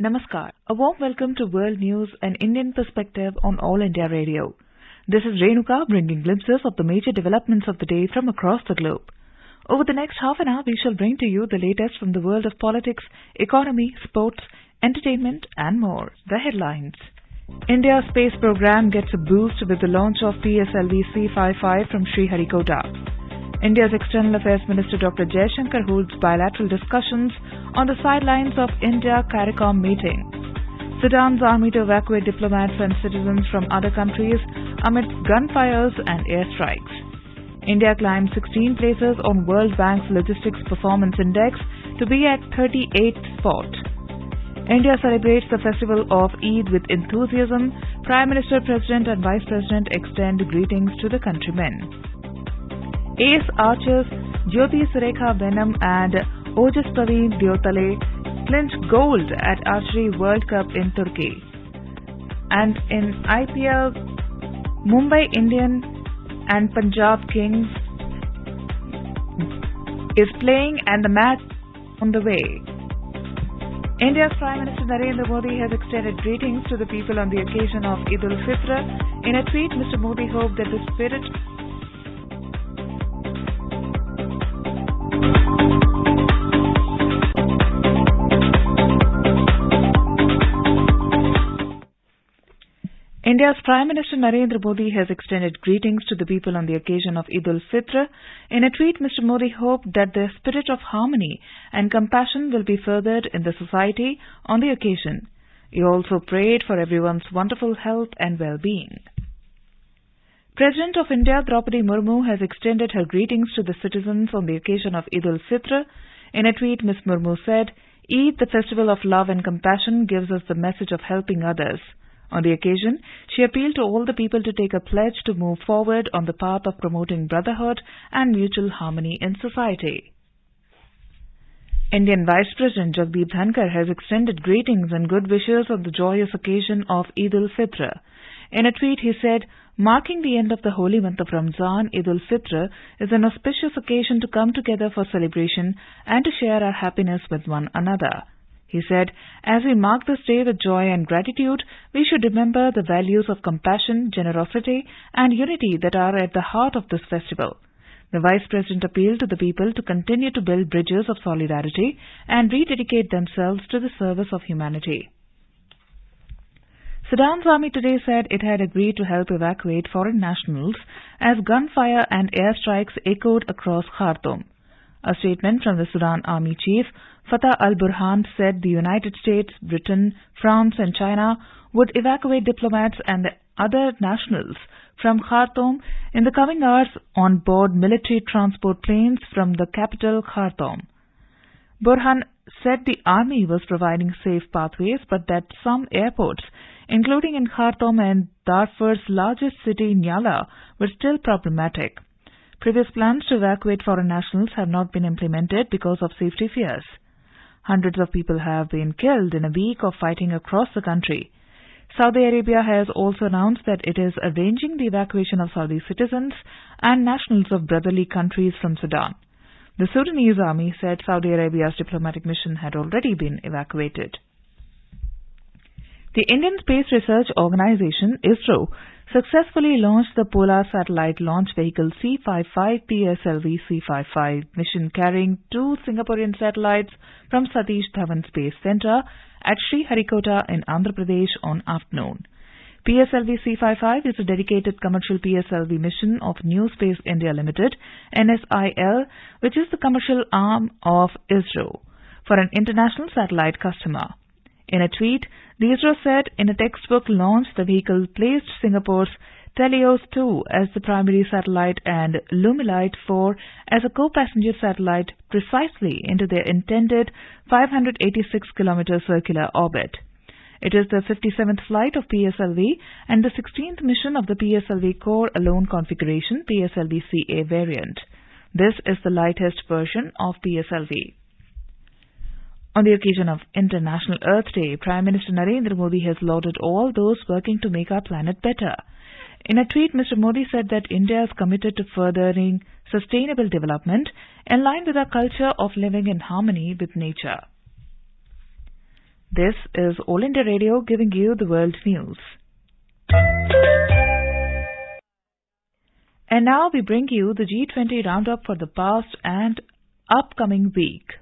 Namaskar. A warm welcome to World News and Indian Perspective on All India Radio. This is Renuka bringing glimpses of the major developments of the day from across the globe. Over the next half an hour, we shall bring to you the latest from the world of politics, economy, sports, entertainment, and more. The headlines. India's space program gets a boost with the launch of PSLV C-55 from Sriharikota. India's External Affairs Minister Dr. Jaishankar holds bilateral discussions on the sidelines of India-CARICOM meeting. Sudan's army to evacuate diplomats and citizens from other countries amidst gunfires and airstrikes. India climbed 16 places on World Bank's Logistics Performance Index to be at 38th spot. India celebrates the festival of Eid with enthusiasm. Prime Minister, President and Vice President extend greetings to the countrymen. Ace archers Jyoti Surekha Venam and Ojas Praveen Deotale clinched gold at Archery World Cup in Turkey. And in IPL, Mumbai Indian and Punjab Kings is playing and the match on the way. India's Prime Minister Narendra Modi has extended greetings to the people on the occasion of Eid al-Fitr. In a tweet, Mr. Modi hoped that the spirit India's Prime Minister Narendra Modi has extended greetings to the people on the occasion of Eid al-Fitr. In a tweet, Mr. Modi hoped that the spirit of harmony and compassion will be furthered in the society on the occasion. He also prayed for everyone's wonderful health and well-being. President of India, Draupadi Murmu, has extended her greetings to the citizens on the occasion of Eid al-Fitr. In a tweet, Ms. Murmu said, "Eid, the festival of love and compassion, gives us the message of helping others." On the occasion, she appealed to all the people to take a pledge to move forward on the path of promoting brotherhood and mutual harmony in society. Indian Vice President Jagdeep Dhankar has extended greetings and good wishes on the joyous occasion of Eid al-Fitr. In a tweet, he said, "Marking the end of the holy month of Ramzan, Eid al-Fitr is an auspicious occasion to come together for celebration and to share our happiness with one another." He said, "As we mark this day with joy and gratitude, we should remember the values of compassion, generosity, and unity that are at the heart of this festival." The Vice President appealed to the people to continue to build bridges of solidarity and rededicate themselves to the service of humanity. Sudan's army today said it had agreed to help evacuate foreign nationals as gunfire and airstrikes echoed across Khartoum. A statement from the Sudan Army Chief, Fatah al-Burhan, said the United States, Britain, France and China would evacuate diplomats and the other nationals from Khartoum in the coming hours on board military transport planes from the capital, Khartoum. Burhan said the army was providing safe pathways, but that some airports, including in Khartoum and Darfur's largest city, Nyala, were still problematic. Previous plans to evacuate foreign nationals have not been implemented because of safety fears. Hundreds of people have been killed in a week of fighting across the country. Saudi Arabia has also announced that it is arranging the evacuation of Saudi citizens and nationals of brotherly countries from Sudan. The Sudanese army said Saudi Arabia's diplomatic mission had already been evacuated. The Indian Space Research Organisation, ISRO, successfully launched the Polar Satellite Launch Vehicle C-55 PSLV C-55 mission carrying 2 Singaporean satellites from Satish Dhawan Space Centre at Sriharikota in Andhra Pradesh on afternoon. PSLV C-55 is a dedicated commercial PSLV mission of New Space India Limited, NSIL, which is the commercial arm of ISRO, for an international satellite customer. In a tweet, the ISRO said in a textbook launch, the vehicle placed Singapore's Teleos 2 as the primary satellite and Lumilite 4 as a co-passenger satellite precisely into their intended 586-kilometer circular orbit. It is the 57th flight of PSLV and the 16th mission of the PSLV Core Alone configuration PSLV-CA variant. This is the lightest version of PSLV. On the occasion of International Earth Day, Prime Minister Narendra Modi has lauded all those working to make our planet better. In a tweet, Mr. Modi said that India is committed to furthering sustainable development in line with our culture of living in harmony with nature. This is All India Radio giving you the world news. And now we bring you the G20 roundup for the past and upcoming week.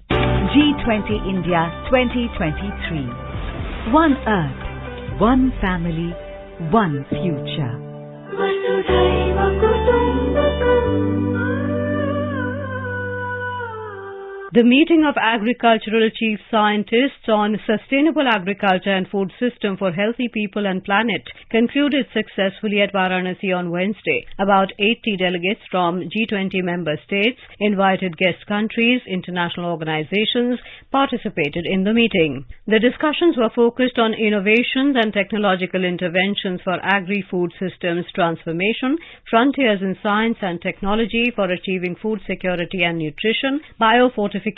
G20 India 2023. One Earth, one family, one future. The meeting of agricultural chief scientists on sustainable agriculture and food system for healthy people and planet concluded successfully at Varanasi on Wednesday. About 80 delegates from G20 member states, invited guest countries, international organizations participated in the meeting. The discussions were focused on innovations and technological interventions for agri-food systems transformation, frontiers in science and technology for achieving food security and nutrition, biofortification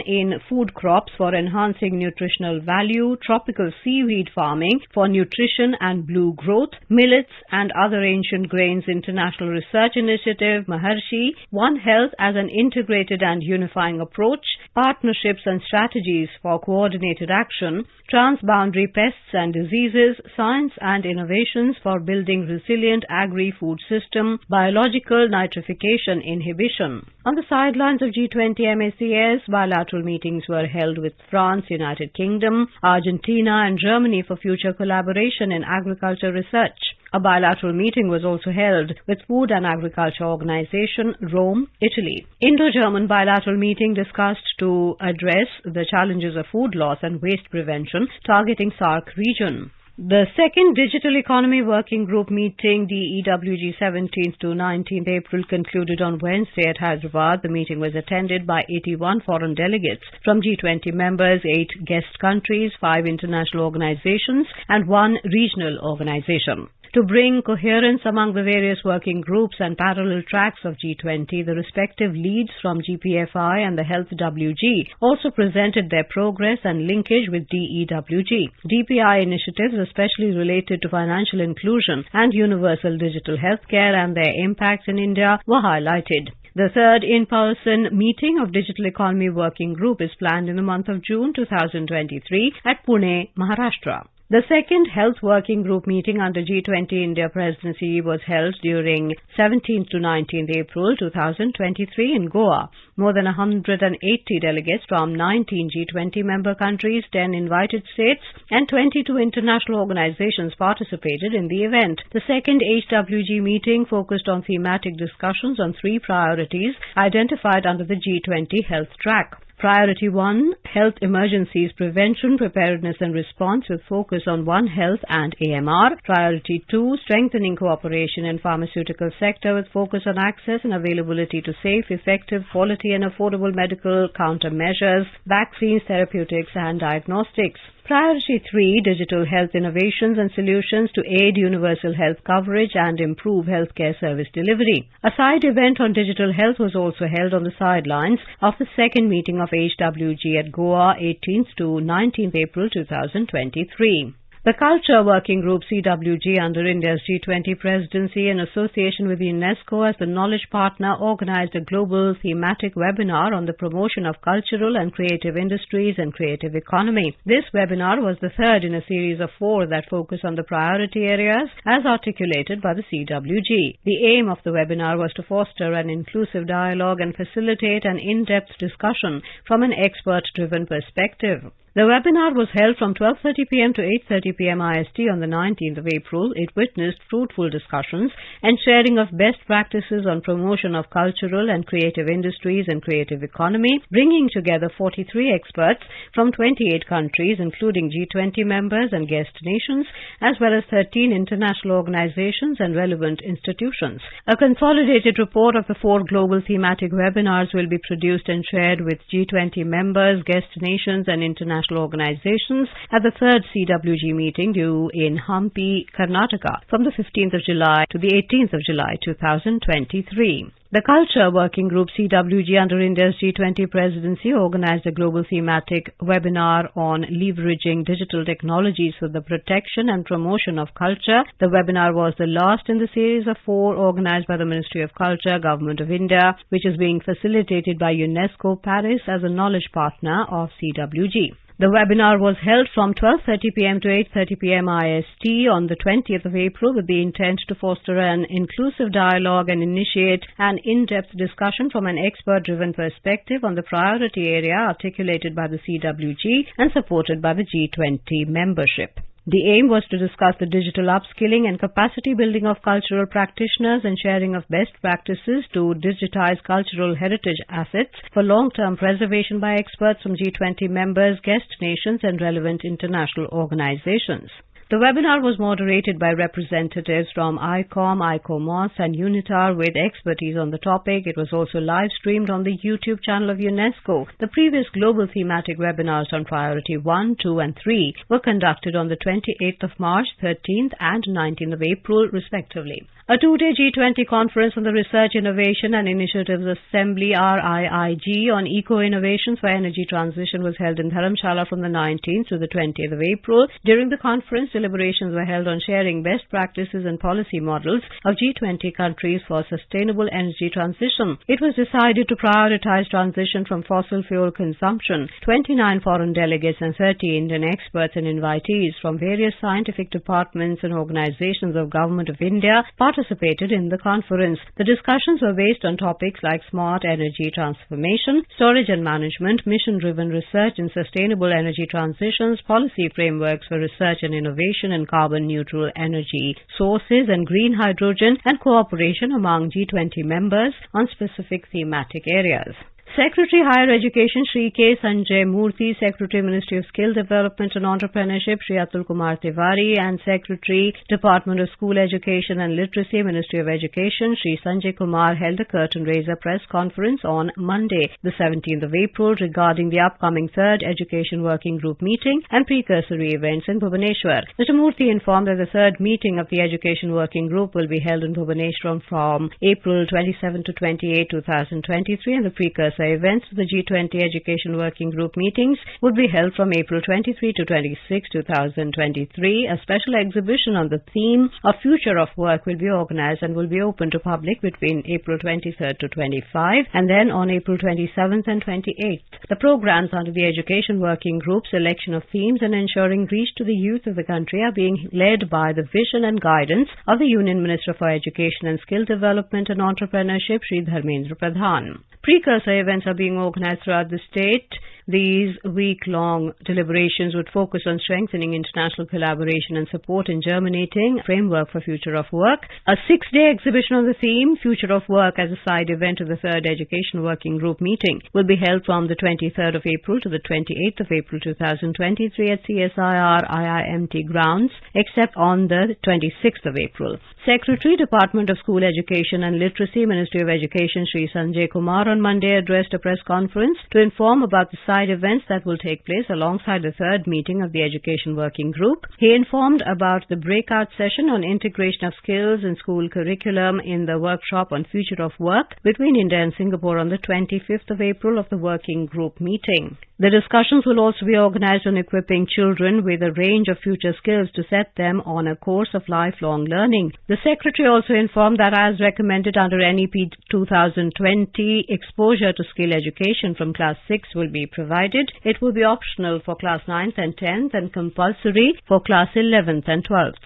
in food crops for enhancing nutritional value, tropical seaweed farming for nutrition and blue growth, millets and other ancient grains international research initiative, Maharshi, One Health as an integrated and unifying approach, partnerships and strategies for coordinated action, transboundary pests and diseases, science and innovations for building resilient agri-food system, biological nitrification inhibition. On the sidelines of G20 MACS, bilateral meetings were held with France, United Kingdom, Argentina and Germany for future collaboration in agriculture research. A bilateral meeting was also held with Food and Agriculture Organization, Rome, Italy. Indo-German bilateral meeting discussed to address the challenges of food loss and waste prevention, targeting SAARC region. The second Digital Economy Working Group meeting, DEWG 17th to 19th April, concluded on Wednesday at Hyderabad. The meeting was attended by 81 foreign delegates from G20 members, 8 guest countries, 5 international organizations, and 1 regional organization. To bring coherence among the various working groups and parallel tracks of G20, the respective leads from GPFI and the Health WG also presented their progress and linkage with DEWG. DPI initiatives, especially related to financial inclusion and universal digital healthcare and their impacts in India, were highlighted. The third in-person meeting of Digital Economy Working Group is planned in the month of June 2023 at Pune, Maharashtra. The second Health Working Group meeting under G20 India presidency was held during 17th to 19th April 2023 in Goa. More than 180 delegates from 19 G20 member countries, 10 invited states, and 22 international organizations participated in the event. The second HWG meeting focused on thematic discussions on 3 priorities identified under the G20 Health Track. Priority 1, Health Emergencies Prevention, Preparedness and Response with focus on One Health and AMR. Priority 2, Strengthening Cooperation in Pharmaceutical Sector with focus on access and availability to safe, effective, quality and affordable medical countermeasures, vaccines, therapeutics and diagnostics. Priority 3, Digital Health Innovations and Solutions to aid universal health coverage and improve healthcare service delivery. A side event on digital health was also held on the sidelines of the second meeting of HWG at Goa, 18th to 19th April 2023. The Culture Working Group CWG under India's G20 presidency in association with UNESCO as the knowledge partner organized a global thematic webinar on the promotion of cultural and creative industries and creative economy. This webinar was the third in a series of 4 that focus on the priority areas as articulated by the CWG. The aim of the webinar was to foster an inclusive dialogue and facilitate an in-depth discussion from an expert-driven perspective. The webinar was held from 12:30 p.m. to 8:30 p.m. IST on the 19th of April. It witnessed fruitful discussions and sharing of best practices on promotion of cultural and creative industries and creative economy, bringing together 43 experts from 28 countries, including G20 members and guest nations, as well as 13 international organizations and relevant institutions. A consolidated report of the 4 global thematic webinars will be produced and shared with G20 members, guest nations and international organizations at the 3rd CWG meeting due in Hampi, Karnataka from the 15th of July to the 18th of July 2023. The Culture Working Group CWG under India's G20 presidency organized a global thematic webinar on leveraging digital technologies for the protection and promotion of culture. The webinar was the last in the series of 4 organized by the Ministry of Culture, Government of India, which is being facilitated by UNESCO Paris as a knowledge partner of CWG. The webinar was held from 12:30 p.m. to 8:30 p.m. IST on the 20th of April with the intent to foster an inclusive dialogue and initiate an in-depth discussion from an expert-driven perspective on the priority area articulated by the CWG and supported by the G20 membership. The aim was to discuss the digital upskilling and capacity building of cultural practitioners and sharing of best practices to digitize cultural heritage assets for long-term preservation by experts from G20 members, guest nations and relevant international organizations. The webinar was moderated by representatives from ICOM, ICOMOS and UNITAR with expertise on the topic. It was also live-streamed on the YouTube channel of UNESCO. The previous global thematic webinars on Priority 1, 2 and 3 were conducted on the 28th of March, 13th and 19th of April, respectively. A 2-day G20 conference on the Research, Innovation and Initiatives Assembly RIIG on eco-innovations for energy transition was held in Dharamshala from the 19th to the 20th of April. During the conference, deliberations were held on sharing best practices and policy models of G20 countries for sustainable energy transition. It was decided to prioritize transition from fossil fuel consumption. 29 foreign delegates and 30 Indian experts and invitees from various scientific departments and organizations of Government of India participated in the conference. The discussions were based on topics like smart energy transformation, storage and management, mission-driven research in sustainable energy transitions, policy frameworks for research and innovation in carbon-neutral energy sources and green hydrogen, and cooperation among G20 members on specific thematic areas. Secretary Higher Education Shri K. Sanjay Murthy, Secretary Ministry of Skill Development and Entrepreneurship Shri Atul Kumar Tiwari and Secretary Department of School Education and Literacy Ministry of Education Shri Sanjay Kumar held a curtain raiser press conference on Monday, the 17th of April regarding the upcoming 3rd Education Working Group meeting and precursory events in Bhubaneswar. Mr. Murthy informed that the 3rd meeting of the Education Working Group will be held in Bhubaneswar from April 27 to 28, 2023 and the precursor events to the G20 Education Working Group meetings would be held from April 23 to 26, 2023. A special exhibition on the theme of Future of Work will be organized and will be open to public between April 23rd to 25 and then on April 27th and 28th. The programs under the Education Working Group, selection of themes and ensuring reach to the youth of the country are being led by the vision and guidance of the Union Minister for Education and Skill Development and Entrepreneurship, Shri Dharmendra Pradhan. Precursor events are being organized throughout the state. These week-long deliberations would focus on strengthening international collaboration and support in germinating a framework for Future of Work. A 6-day exhibition on the theme Future of Work as a side event to the 3rd Education Working Group meeting will be held from the 23rd of April to the 28th of April 2023 at CSIR IIMT grounds, except on the 26th of April. Secretary, Department of School Education and Literacy, Ministry of Education, Shri Sanjay Kumar on Monday addressed a press conference to inform about the side events that will take place alongside the 3rd meeting of the Education Working Group. He informed about the breakout session on integration of skills in school curriculum in the workshop on Future of Work between India and Singapore on the 25th of April of the Working Group meeting. The discussions will also be organized on equipping children with a range of future skills to set them on a course of lifelong learning. The Secretary also informed that as recommended under NEP 2020, exposure to skill education from Class 6 will be provided. It will be optional for Class 9th and 10th and compulsory for Class 11th and 12th.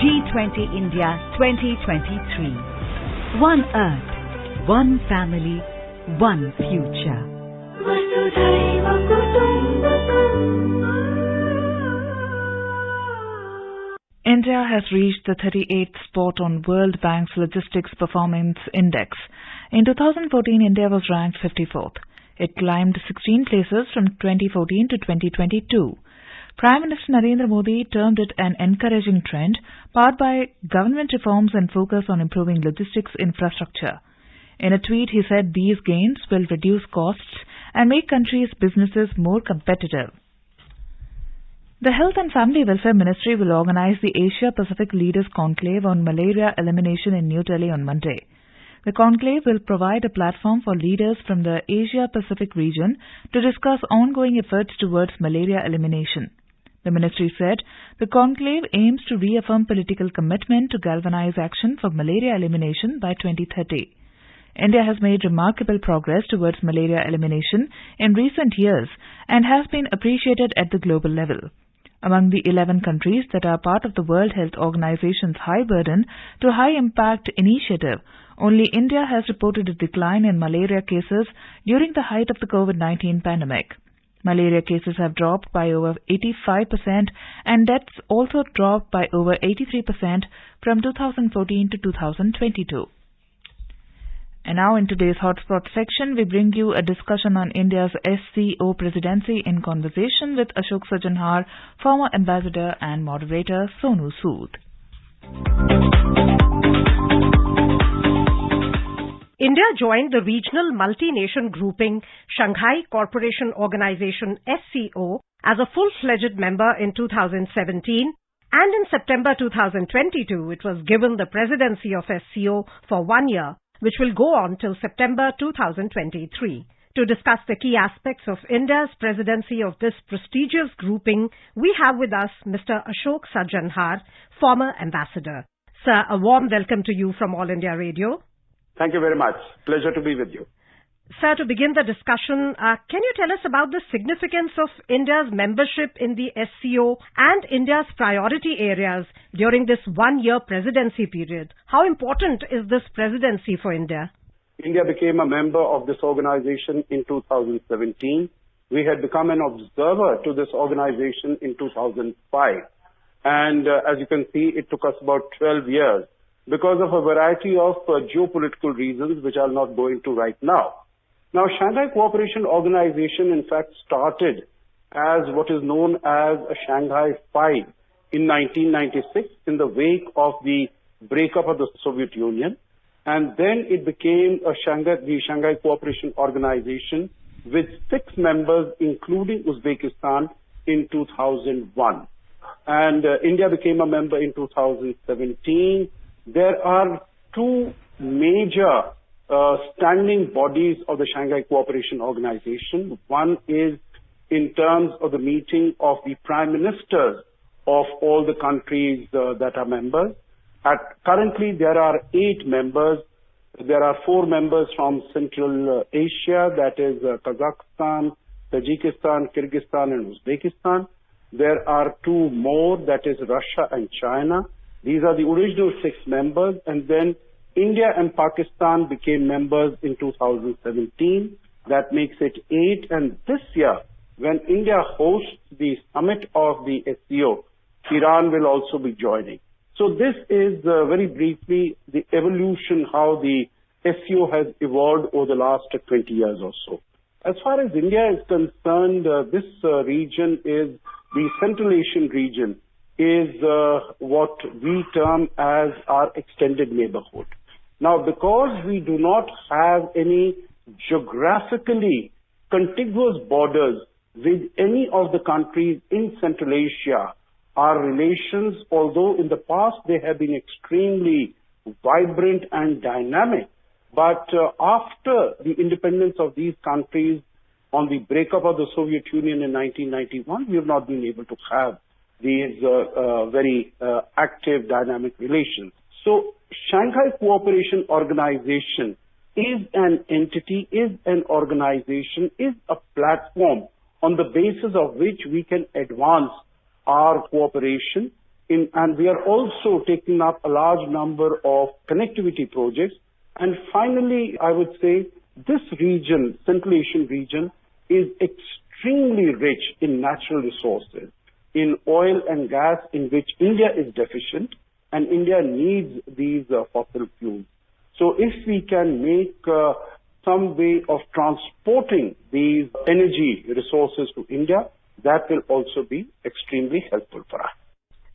G20 India 2023. One Earth, one family, one future. India has reached the 38th spot on World Bank's Logistics Performance Index. In 2014, India was ranked 54th. It climbed 16 places from 2014 to 2022. Prime Minister Narendra Modi termed it an encouraging trend, powered by government reforms and focus on improving logistics infrastructure. In a tweet, he said these gains will reduce costs and make countries' businesses more competitive. The Health and Family Welfare Ministry will organize the Asia-Pacific Leaders Conclave on Malaria Elimination in New Delhi on Monday. The conclave will provide a platform for leaders from the Asia-Pacific region to discuss ongoing efforts towards malaria elimination. The ministry said the conclave aims to reaffirm political commitment to galvanize action for malaria elimination by 2030. India has made remarkable progress towards malaria elimination in recent years and has been appreciated at the global level. Among the 11 countries that are part of the World Health Organization's High Burden to High Impact initiative, only India has reported a decline in malaria cases during the height of the COVID-19 pandemic. Malaria cases have dropped by over 85% and deaths also dropped by over 83% from 2014 to 2022. And now in today's Hotspot section, we bring you a discussion on India's SCO presidency in conversation with Ashok Sajanhar, former ambassador and moderator Sonu Sood. India joined the regional multi-nation grouping Shanghai Cooperation Organization SCO as a full-fledged member in 2017, and in September 2022 it was given the presidency of SCO for 1 year, which will go on till September 2023. To discuss the key aspects of India's presidency of this prestigious grouping, we have with us Mr. Ashok Sajanhar, former ambassador. Sir, a warm welcome to you from All India Radio. Thank you very much. Pleasure to be with you. Sir, to begin the discussion, can you tell us about the significance of India's membership in the SCO and India's priority areas during this 1 year presidency period? How important is this presidency for India? India became a member of this organization in 2017. We had become an observer to this organization in 2005. And as you can see, it took us about 12 years because of a variety of geopolitical reasons, which I'll not go into right now. Now, Shanghai Cooperation Organization, in fact, started as what is known as a Shanghai Five in 1996 in the wake of the breakup of the Soviet Union. And then it became the Shanghai Cooperation Organization with 6 members, including Uzbekistan, in 2001. And India became a member in 2017. There are 2 major standing bodies of the Shanghai Cooperation Organization. One is in terms of the meeting of the prime ministers of all the countries that are members. Currently, there are 8 members. There are 4 members from Central Asia, that is Kazakhstan, Tajikistan, Kyrgyzstan, and Uzbekistan. There are 2 more, that is Russia and China. These are the original 6 members, and then India and Pakistan became members in 2017. That makes it 8, and this year, when India hosts the summit of the SCO, Iran will also be joining. So this is very briefly the evolution, how the SCO has evolved over the last 20 years or so. As far as India is concerned, this region is the Central Asian region, is what we term as our extended neighborhood. Now, because we do not have any geographically contiguous borders with any of the countries in Central Asia, our relations, although in the past they have been extremely vibrant and dynamic, but after the independence of these countries on the breakup of the Soviet Union in 1991, we have not been able to have these very active, dynamic relations. So, Shanghai Cooperation Organization is an entity, is an organization, is a platform on the basis of which we can advance our cooperation and we are also taking up a large number of connectivity projects. And finally, I would say this region, Central Asian region, is extremely rich in natural resources, in oil and gas, in which India is deficient, and India needs these fossil fuels. So if we can make some way of transporting these energy resources to India, that will also be extremely helpful for us.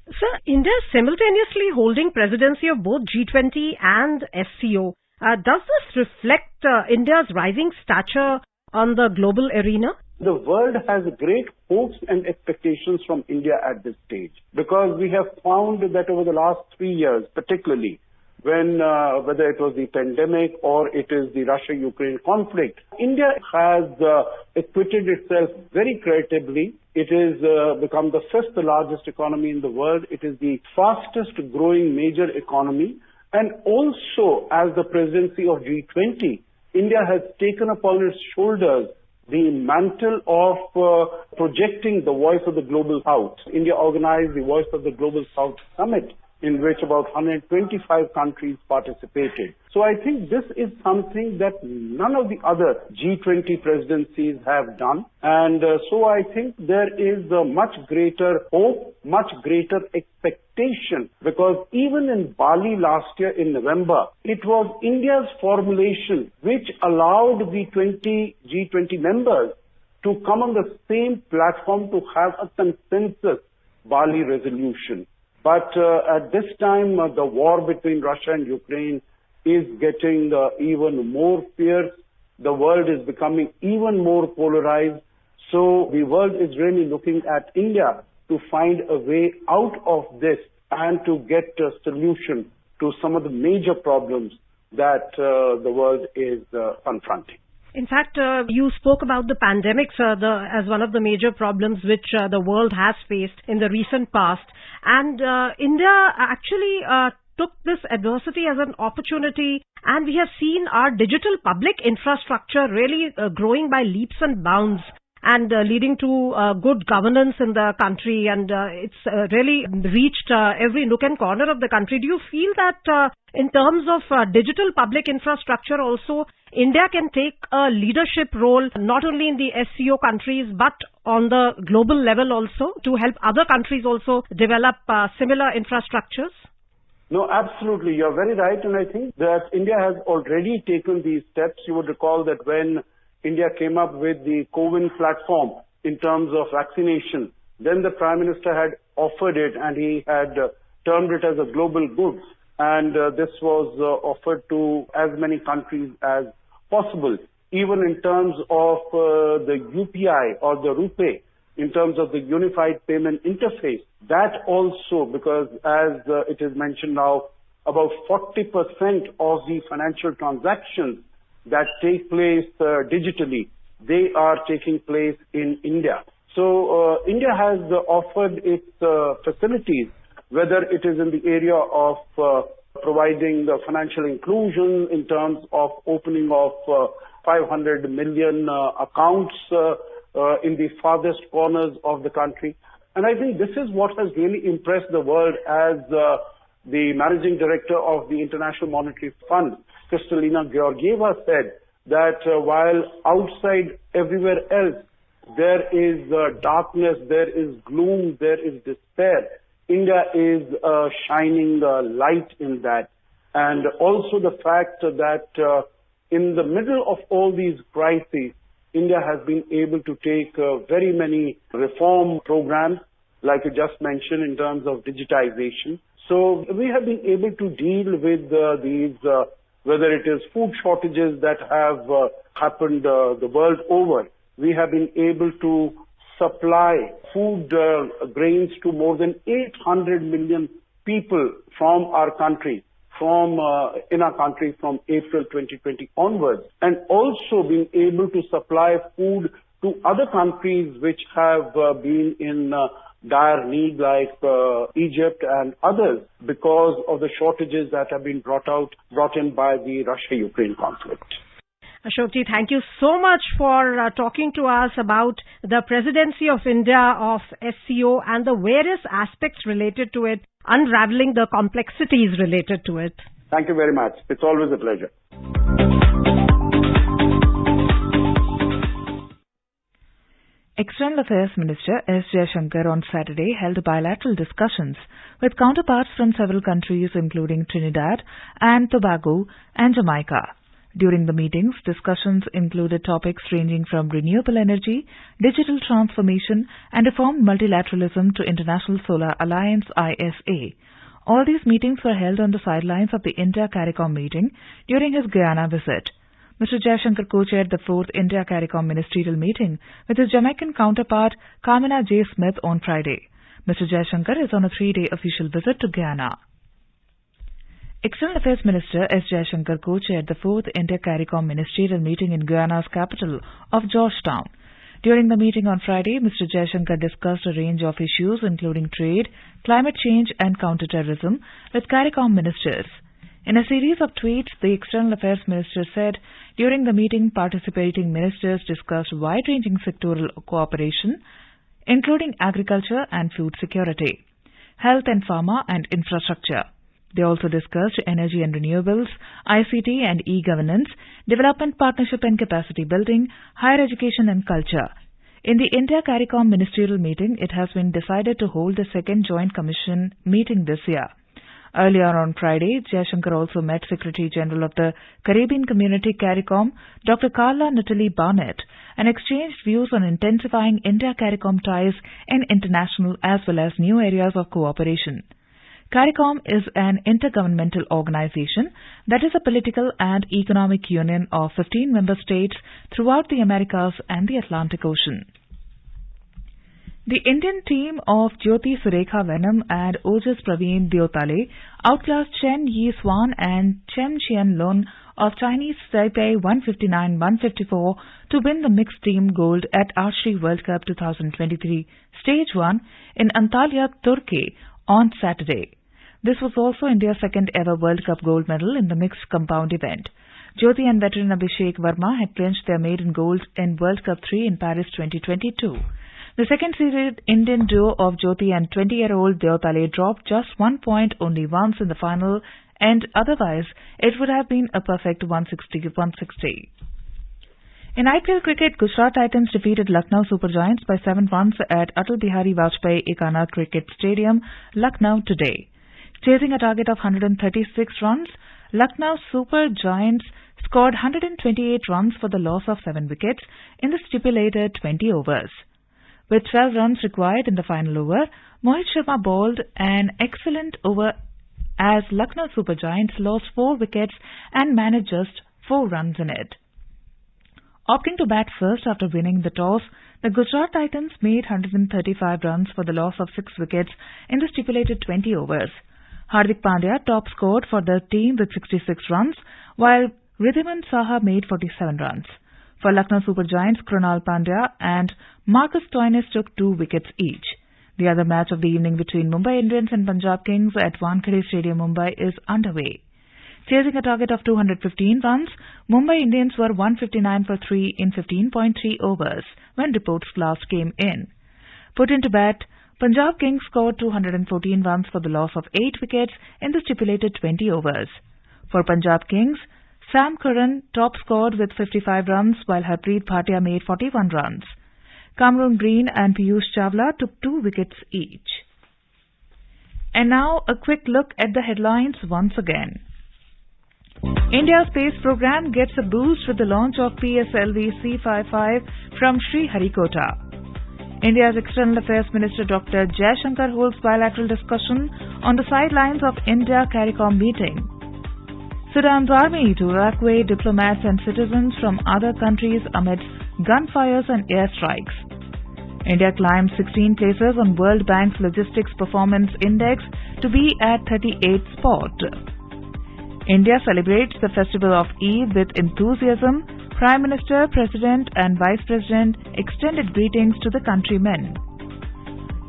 Sir, India is simultaneously holding presidency of both G20 and SCO. Does this reflect India's rising stature on the global arena? The world has great hopes and expectations from India at this stage, because we have found that over the last 3 years, particularly, when whether it was the pandemic or it is the Russia-Ukraine conflict. India has acquitted itself very creditably. It is become the fifth largest economy in the world. It is the fastest growing major economy. And also, as the presidency of G20, India has taken upon its shoulders the mantle of projecting the voice of the Global South. India organized the Voice of the Global South Summit, in which about 125 countries participated. So I think this is something that none of the other G20 presidencies have done. And so I think there is a much greater hope, much greater expectation, because even in Bali last year in November, it was India's formulation which allowed the G20 members to come on the same platform to have a consensus Bali resolution. But at this time, the war between Russia and Ukraine is getting even more fierce. The world is becoming even more polarized. So the world is really looking at India to find a way out of this and to get a solution to some of the major problems that the world is confronting. In fact, you spoke about the pandemic, sir, as one of the major problems which the world has faced in the recent past. And India actually took this adversity as an opportunity, and we have seen our digital public infrastructure really growing by leaps and bounds and leading to good governance in the country, and it's really reached every nook and corner of the country. Do you feel that in terms of digital public infrastructure also, India can take a leadership role not only in the SCO countries but on the global level also to help other countries also develop similar infrastructures? No, absolutely. You're very right. And I think that India has already taken these steps. You would recall that when India came up with the CoWIN platform in terms of vaccination, then the Prime Minister had offered it and he had termed it as a global good. And this was offered to as many countries as possible, even in terms of the UPI or the RuPay, in terms of the unified payment interface. That also, because as it is mentioned now, about 40% of the financial transactions that take place digitally, they are taking place in India. So India has offered its facilities, whether it is in the area of providing the financial inclusion in terms of opening of 500 million accounts in the farthest corners of the country. And I think this is what has really impressed the world, as the managing director of the International Monetary Fund, Kristalina Georgieva, said that while outside everywhere else there is darkness, there is gloom, there is despair, India is a shining light in that. And also the fact that in the middle of all these crises, India has been able to take very many reform programs, like you just mentioned, in terms of digitization. So we have been able to deal with these, whether it is food shortages that have happened the world over. We have been able to supply food grains to more than 800 million people from our country, in our country from April 2020 onwards, and also being able to supply food to other countries which have been in dire need, like Egypt and others, because of the shortages that have been brought in by the Russia-Ukraine conflict. Ashokji, thank you so much for talking to us about the presidency of India of SCO and the various aspects related to it, unraveling the complexities related to it. Thank you very much. It's always a pleasure. External Affairs Minister S. Jaishankar on Saturday held bilateral discussions with counterparts from several countries including Trinidad and Tobago and Jamaica. During the meetings, discussions included topics ranging from renewable energy, digital transformation, and reformed multilateralism to International Solar Alliance ISA. All these meetings were held on the sidelines of the India-CARICOM meeting during his Guyana visit. Mr. Jaishankar co-chaired the 4th India-CARICOM ministerial meeting with his Jamaican counterpart Kamina J. Smith on Friday. Mr. Jaishankar is on a 3-day official visit to Guyana. External Affairs Minister S. Jaishankar co-chaired the 4th India-CARICOM ministerial meeting in Guyana's capital of Georgetown. During the meeting on Friday, Mr. Jaishankar discussed a range of issues including trade, climate change and counter-terrorism with CARICOM ministers. In a series of tweets, the External Affairs Minister said during the meeting participating ministers discussed wide-ranging sectoral cooperation, including agriculture and food security, health and pharma and infrastructure. They also discussed energy and renewables, ICT and e-governance, development partnership and capacity building, higher education and culture. In the India-CARICOM ministerial meeting, it has been decided to hold the second Joint Commission meeting this year. Earlier on Friday, Jaishankar also met Secretary General of the Caribbean Community CARICOM, Dr. Carla Natalie Barnett, and exchanged views on intensifying India-CARICOM ties in international as well as new areas of cooperation. CARICOM is an intergovernmental organization that is a political and economic union of 15 member states throughout the Americas and the Atlantic Ocean. The Indian team of Jyoti Surekha Venom and Ojas Praveen Deotale outclassed Chen Yi Swan and Chen Qian-lun of Chinese Taipei 159-154 to win the mixed team gold at Archery World Cup 2023 Stage 1 in Antalya, Turkey on Saturday. This was also India's second ever World Cup gold medal in the mixed compound event. Jyoti and veteran Abhishek Verma had clinched their maiden gold in World Cup 3 in Paris 2022. The second-seeded Indian duo of Jyoti and 20-year-old Deotale dropped just 1 point only once in the final, and otherwise it would have been a perfect 160-160. In IPL cricket, Gujarat Titans defeated Lucknow Super Giants by 7 runs at Atal Bihari Vajpayee Ekana Cricket Stadium, Lucknow today. Chasing a target of 136 runs, Lucknow Super Giants scored 128 runs for the loss of 7 wickets in the stipulated 20 overs. With 12 runs required in the final over, Mohit Sharma bowled an excellent over as Lucknow Super Giants lost 4 wickets and managed just 4 runs in it. Opting to bat first after winning the toss, the Gujarat Titans made 135 runs for the loss of 6 wickets in the stipulated 20 overs. Hardik Pandya top scored for the team with 66 runs, while Ridhiman Saha made 47 runs. For Lucknow Super Giants, Krunal Pandya and Marcus Stoinis took 2 wickets each. The other match of the evening between Mumbai Indians and Punjab Kings at Wankhede Stadium, Mumbai is underway. Chasing a target of 215 runs, Mumbai Indians were 159 for 3 in 15.3 overs when reports last came in. Put into bat, Punjab Kings scored 214 runs for the loss of 8 wickets in the stipulated 20 overs. For Punjab Kings, Sam Curran top scored with 55 runs while Harpreet Bhatia made 41 runs. Kamrun Green and Piyush Chawla took 2 wickets each. And now a quick look at the headlines once again. India's space program gets a boost with the launch of PSLV C-55 from Sriharikota. India's External Affairs Minister Dr. Jaishankar holds bilateral discussion on the sidelines of India-CARICOM meeting. Sudan's army to evacuate diplomats and citizens from other countries amidst gunfires and airstrikes. India climbed 16 places on World Bank's Logistics Performance Index to be at 38th spot. India celebrates the festival of Eid with enthusiasm. Prime Minister, President and Vice President extended greetings to the countrymen.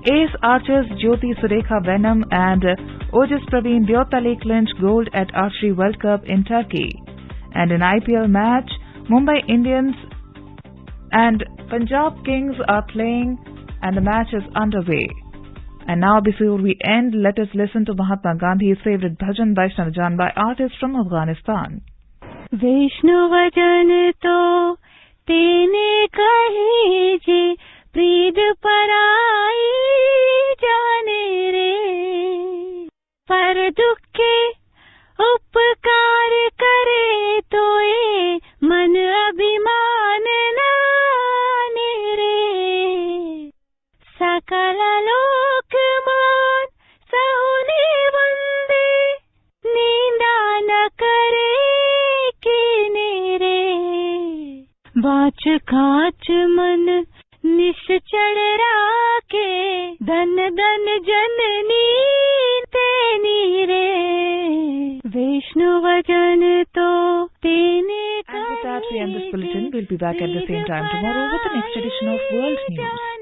Ace archers Jyoti Surekha Venom and Ojas Praveen Deotale clinched gold at Archery World Cup in Turkey. And in IPL match, Mumbai Indians and Punjab Kings are playing and the match is underway. And now before we end, let us listen to Mahatma Gandhi's favorite bhajan Vaishnav Jan by artists from Afghanistan. Vaishnav Jan to tene kahe je प्रीद पराई जाने रे पर दुख के उपकार करे तो ये मन अभिमान नाने रे सकल लोक मान सहुने वंदे निंदा न करे किने रे बाच खाच मन निश्चल राके धन धन जननी तेनी रे वैष्णवजन तो तेने And with that, we end this bulletin. We'll be back at the same time tomorrow with the next edition of World News.